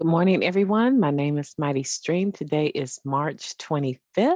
Good morning, everyone. My name is Mighty Stream. Today is March 25th,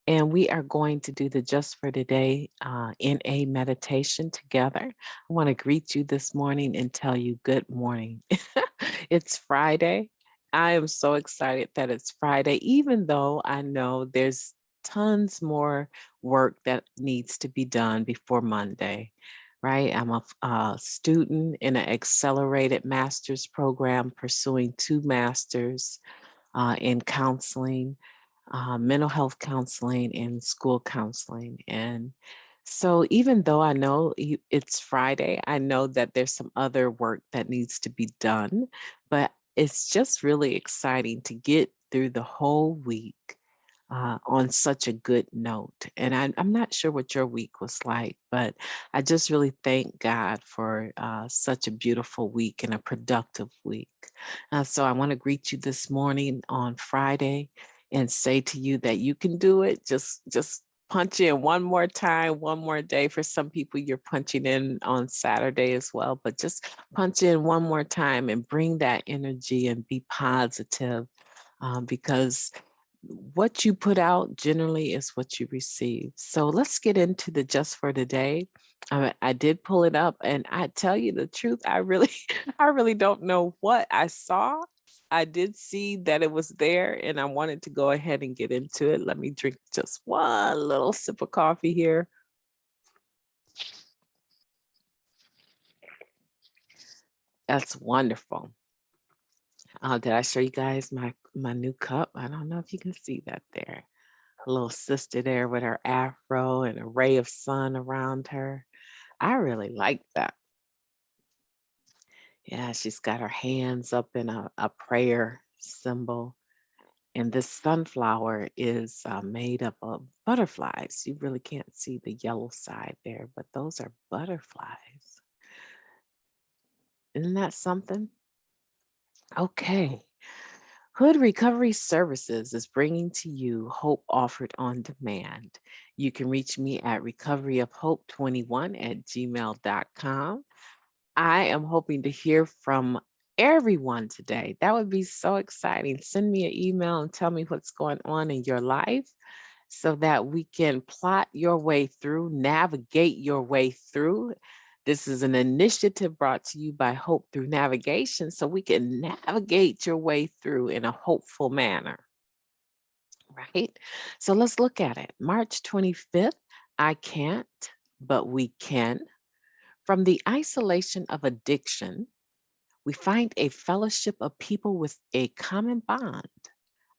and we are going to do the Just for Today NA meditation together. I want to greet you this morning and tell you good morning. It's Friday. I am so excited that it's Friday, even though I know there's tons more work that needs to be done before Monday. Right? I'm a student in an accelerated master's program pursuing 2 masters in counseling, mental health counseling, and school counseling. And so, even though I know it's Friday, I know that there's some other work that needs to be done, but it's just really exciting to get through the whole week on such a good note. And I'm not sure what your week was like, but I just really thank God for such a beautiful week and a productive week. So I want to greet you this morning on Friday and say to you that you can do it. Just punch in one more time, one more day. For some people, you're punching in on Saturday as well, but just punch in one more time and bring that energy and be positive because what you put out generally is what you receive. So let's get into the Just for Today. I did pull it up, and I tell you the truth, I really, I really don't know what I saw. I did see that it was there, and I wanted to go ahead and get into it. Let me drink just one little sip of coffee here. That's wonderful. Did I show you guys my new cup? I don't know if you can see that there. A little sister there with her afro and a ray of sun around her. I really like that. Yeah, she's got her hands up in a prayer symbol. And this sunflower is made up of butterflies. You really can't see the yellow side there, but those are butterflies. Isn't that something? Okay. Hood Recovery Services is bringing to you Hope Offered on Demand. You can reach me at recoveryofhope21@gmail.com. I am hoping to hear from everyone today. That would be so exciting. Send me an email and tell me what's going on in your life so that we can plot your way through, navigate your way through. This is an initiative brought to you by Hope Through Navigation, so we can navigate your way through in a hopeful manner, right? So let's look at it. March 25th, I can't, but we can. From the isolation of addiction, we find a fellowship of people with a common bond.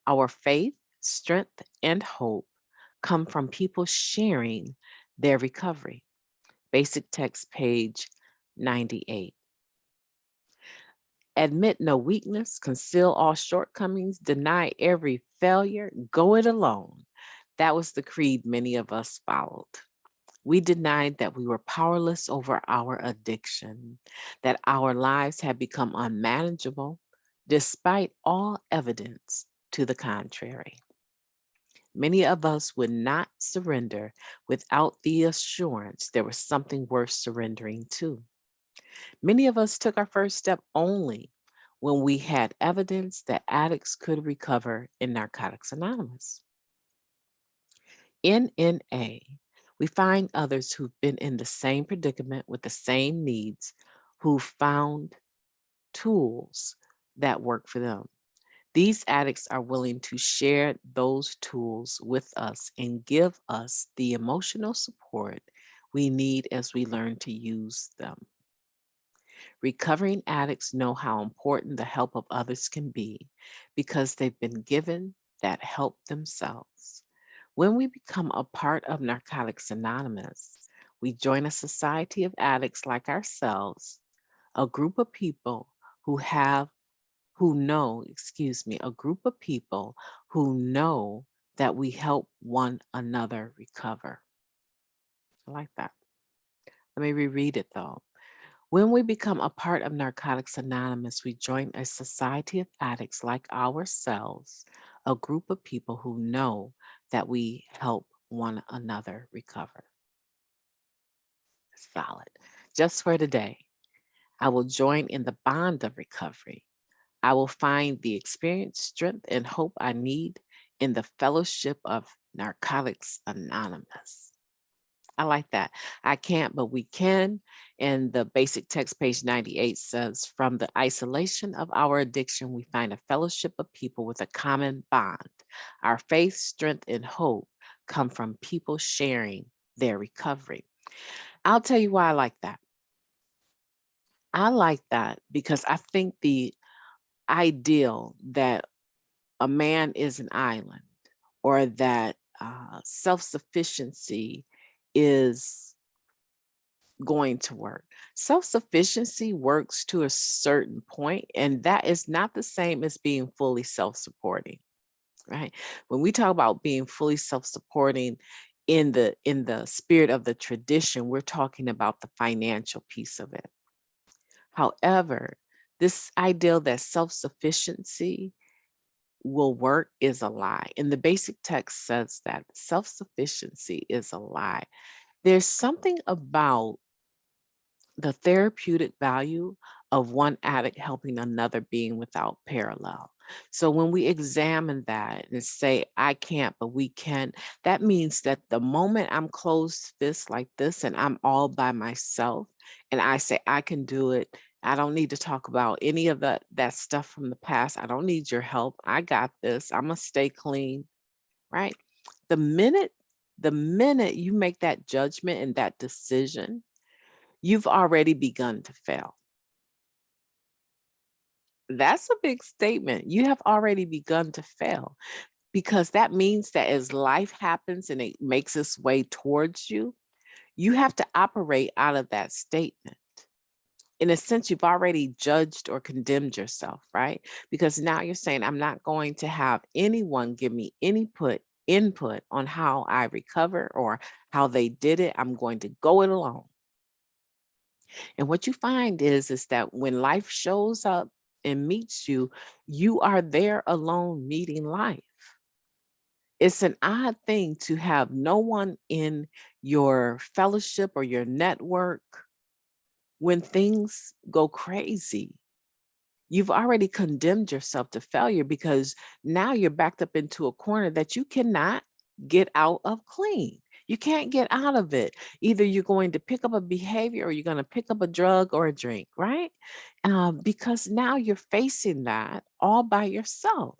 Our faith, strength, and hope come from people sharing their recovery. Basic text, page 98. Admit no weakness, conceal all shortcomings, deny every failure, go it alone. That was the creed many of us followed. We denied that we were powerless over our addiction, that our lives had become unmanageable, despite all evidence to the contrary. Many of us would not surrender without the assurance there was something worth surrendering to. Many of us took our first step only when we had evidence that addicts could recover in Narcotics Anonymous. In NA, we find others who've been in the same predicament with the same needs, who found tools that work for them. These addicts are willing to share those tools with us and give us the emotional support we need as we learn to use them. Recovering addicts know how important the help of others can be because they've been given that help themselves. When we become a part of Narcotics Anonymous, we join a society of addicts like ourselves, a group of people a group of people who know that we help one another recover. I like that. Let me reread it though. When we become a part of Narcotics Anonymous, we join a society of addicts like ourselves, a group of people who know that we help one another recover. Solid. Just for today, I will join in the bond of recovery. I will find the experience, strength, and hope I need in the fellowship of Narcotics Anonymous. I like that. I can't, but we can. And the basic text, page 98, says, from the isolation of our addiction, we find a fellowship of people with a common bond. Our faith, strength, and hope come from people sharing their recovery. I'll tell you why I like that. I like that because I think the ideal that a man is an island, or that self-sufficiency is going to work. Self-sufficiency works to a certain point, and that is not the same as being fully self-supporting, right? When we talk about being fully self-supporting in the spirit of the tradition, we're talking about the financial piece of it. However, this ideal that self-sufficiency will work is a lie. And the basic text says that self-sufficiency is a lie. There's something about the therapeutic value of one addict helping another being without parallel. So when we examine that and say, I can't, but we can, that means that the moment I'm closed fist like this and I'm all by myself and I say, I can do it. I don't need to talk about any of that stuff from the past. I don't need your help. I got this. I'm gonna stay clean, right? The minute you make that judgment and that decision, you've already begun to fail. That's a big statement. You have already begun to fail, because that means that as life happens and it makes its way towards you, you have to operate out of that statement. In a sense, you've already judged or condemned yourself, right? Because now you're saying, I'm not going to have anyone give me any input on how I recover or how they did it. I'm going to go it alone. And what you find is that when life shows up and meets you, you are there alone meeting life. It's an odd thing to have no one in your fellowship or your network when things go crazy. You've already condemned yourself to failure, because now you're backed up into a corner that you cannot get out of clean. You can't get out of it. Either you're going to pick up a behavior or you're going to pick up a drug or a drink, right? Because now you're facing that all by yourself.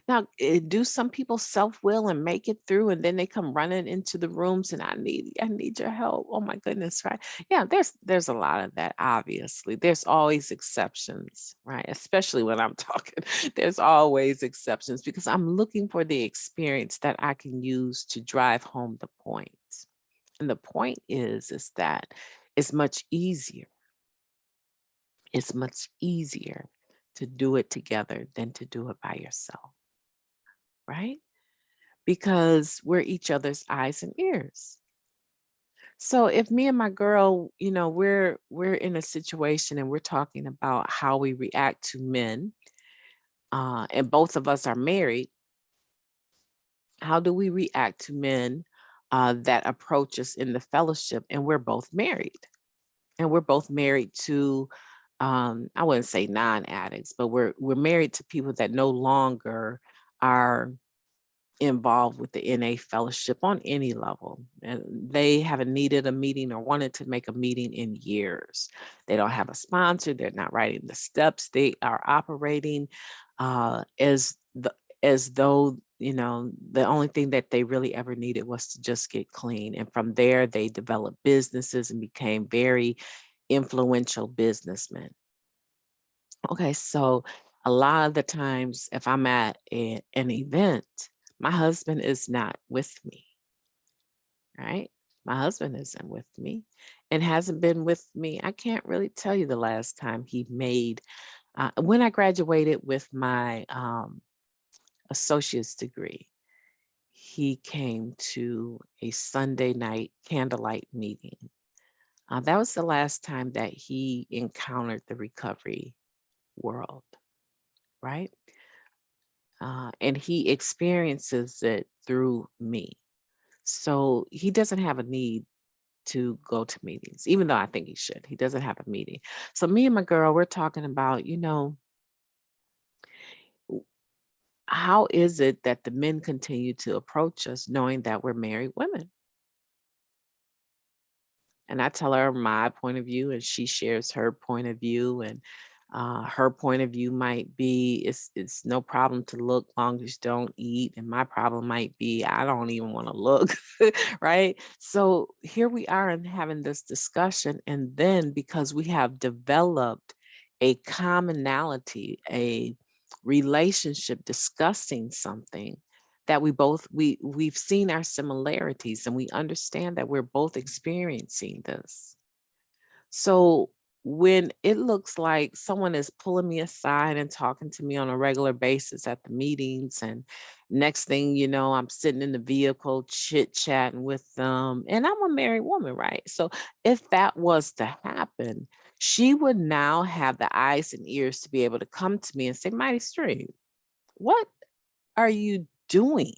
Now, do some people self-will and make it through, and then they come running into the rooms and I need your help. Oh my goodness, right? Yeah, there's a lot of that, obviously. There's always exceptions, right? Especially when I'm talking, there's always exceptions, because I'm looking for the experience that I can use to drive home the point. And the point is that it's much easier. It's much easier to do it together than to do it by yourself, right? Because we're each other's eyes and ears. So if me and my girl, we're in a situation and we're talking about how we react to men, and both of us are married, how do we react to men that approach us in the fellowship and we're both married? And we're both married to, I wouldn't say non-addicts, but we're married to people that no longer are involved with the NA fellowship on any level. And they haven't needed a meeting or wanted to make a meeting in years. They don't have a sponsor. They're not writing the steps. They are operating as though, the only thing that they really ever needed was to just get clean. And from there, they developed businesses and became very influential businessmen. Okay, so a lot of the times if I'm at an event, my husband is not with me, right? My husband isn't with me and hasn't been with me. I can't really tell you the last time he made, when I graduated with my associate's degree, he came to a Sunday night candlelight meeting. That was the last time that he encountered the recovery world, right? And he experiences it through me. So he doesn't have a need to go to meetings, even though I think he should. He doesn't have a meeting. So me and my girl, we're talking about, how is it that the men continue to approach us knowing that we're married women? And I tell her my point of view, and she shares her point of view. And her point of view might be it's no problem to look long as you don't eat. And my problem might be I don't even want to look, right? So here we are and having this discussion. And then because we have developed a commonality, a relationship discussing something that we've seen our similarities and we understand that we're both experiencing this. So when it looks like someone is pulling me aside and talking to me on a regular basis at the meetings, and next thing you know, I'm sitting in the vehicle chit chatting with them, and I'm a married woman, right? So if that was to happen, she would now have the eyes and ears to be able to come to me and say, Mighty Stream, what are you doing?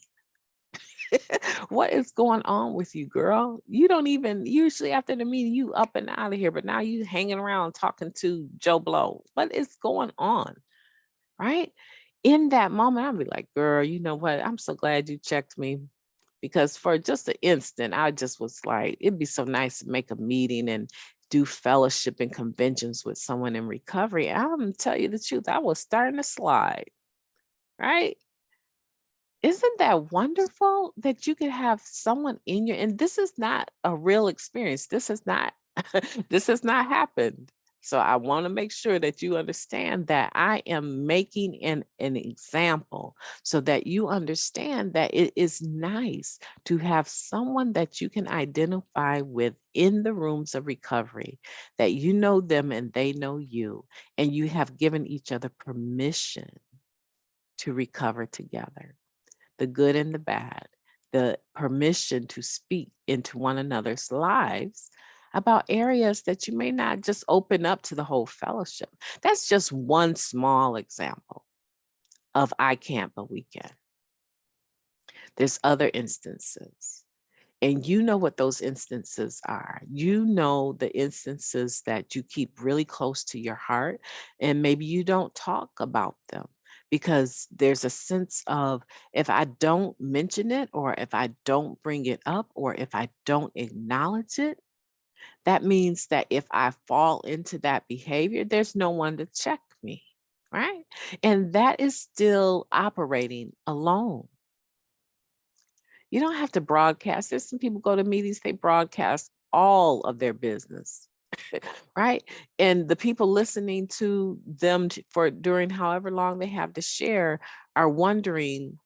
What is going on with you, girl? You don't even usually after the meeting, you up and out of here, but now you hanging around talking to Joe Blow. What is going on? Right? In that moment, I'll be like, girl, you know what? I'm so glad you checked me because for just an instant, I just was like, it'd be so nice to make a meeting and do fellowship and conventions with someone in recovery. I'm gonna tell you the truth, I was starting to slide, right? Isn't that wonderful that you could have someone in your and this is not a real experience. This is not this has not happened. So I want to make sure that you understand that I am making an example so that you understand that it is nice to have someone that you can identify with in the rooms of recovery, that you know them and they know you, and you have given each other permission to recover together, the good and the bad, the permission to speak into one another's lives about areas that you may not just open up to the whole fellowship. That's just one small example of I can't, but we can. There's other instances. And you know what those instances are. You know the instances that you keep really close to your heart, and maybe you don't talk about them because there's a sense of if I don't mention it, or if I don't bring it up, or if I don't acknowledge it, that means that if I fall into that behavior, there's no one to check me, right? And that is still operating alone. You don't have to broadcast. There's some people go to meetings, they broadcast all of their business, right? And the people listening to them for during however long they have to share are wondering,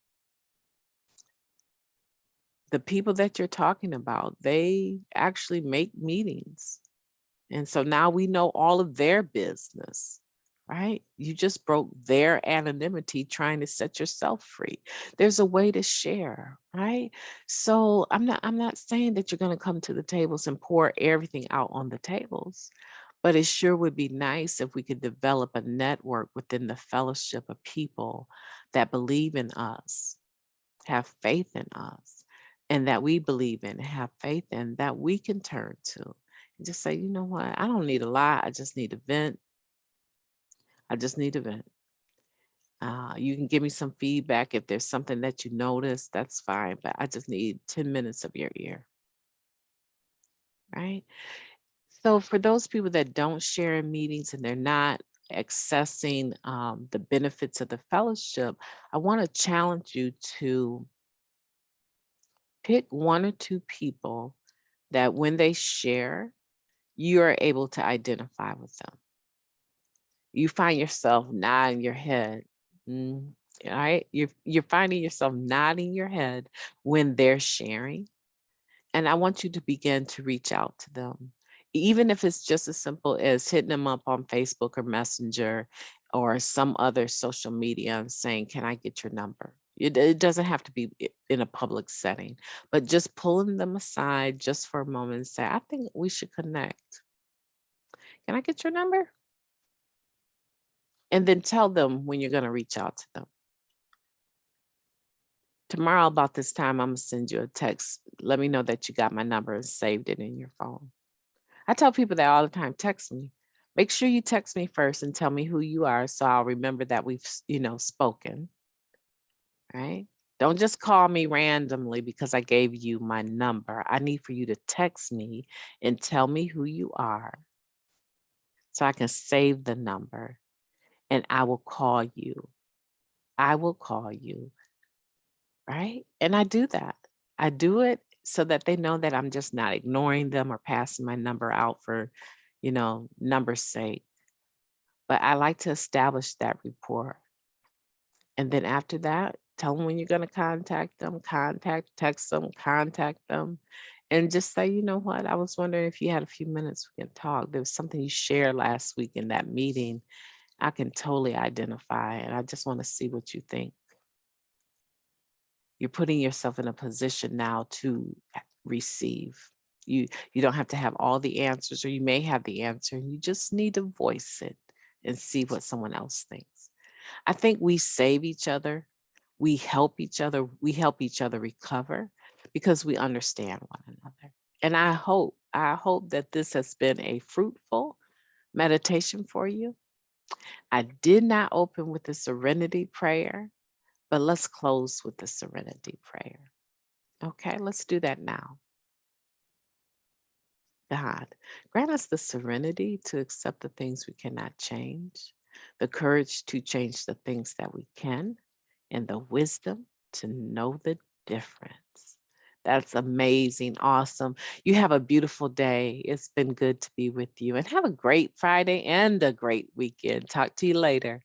the people that you're talking about, they actually make meetings. And so now we know all of their business, right? You just broke their anonymity trying to set yourself free. There's a way to share, right? So I'm not saying that you're going to come to the tables and pour everything out on the tables, but it sure would be nice if we could develop a network within the fellowship of people that believe in us, have faith in us, and that we believe in, have faith in, that we can turn to and just say, you know what, I don't need a lot. I just need a vent. I just need a vent. You can give me some feedback if there's something that you notice, that's fine, but I just need 10 minutes of your ear, right? So for those people that don't share in meetings and they're not accessing the benefits of the fellowship, I want to challenge you to pick one or two people that when they share, you are able to identify with them. You find yourself nodding your head. Mm, all right. You're finding yourself nodding your head when they're sharing. And I want you to begin to reach out to them, even if it's just as simple as hitting them up on Facebook or Messenger or some other social media and saying, can I get your number? It doesn't have to be in a public setting, but just pulling them aside just for a moment and say, I think we should connect. Can I get your number? And then tell them when you're going to reach out to them. Tomorrow, about this time, I'm going to send you a text. Let me know that you got my number and saved it in your phone. I tell people that all the time, text me. Make sure you text me first and tell me who you are so I'll remember that we've, spoken. right? Don't just call me randomly because I gave you my number. I need for you to text me and tell me who you are so I can save the number and I will call you. I will call you, right? And I do that. I do it so that they know that I'm just not ignoring them or passing my number out for, number's sake. But I like to establish that rapport. And then after that, tell them when you're going to text them, contact them, and just say, you know what? I was wondering if you had a few minutes we can talk. There was something you shared last week in that meeting I can totally identify, and I just want to see what you think. You're putting yourself in a position now to receive. You don't have to have all the answers, or you may have the answer, and you just need to voice it and see what someone else thinks. I think we save each other. We help each other. We help each other recover because we understand one another. And I hope that this has been a fruitful meditation for you. I did not open with the serenity prayer, but let's close with the serenity prayer. Okay, let's do that now. God, grant us the serenity to accept the things we cannot change, the courage to change the things that we can, and the wisdom to know the difference. That's amazing. Awesome. You have a beautiful day. It's been good to be with you, and have a great Friday and a great weekend. Talk to you later.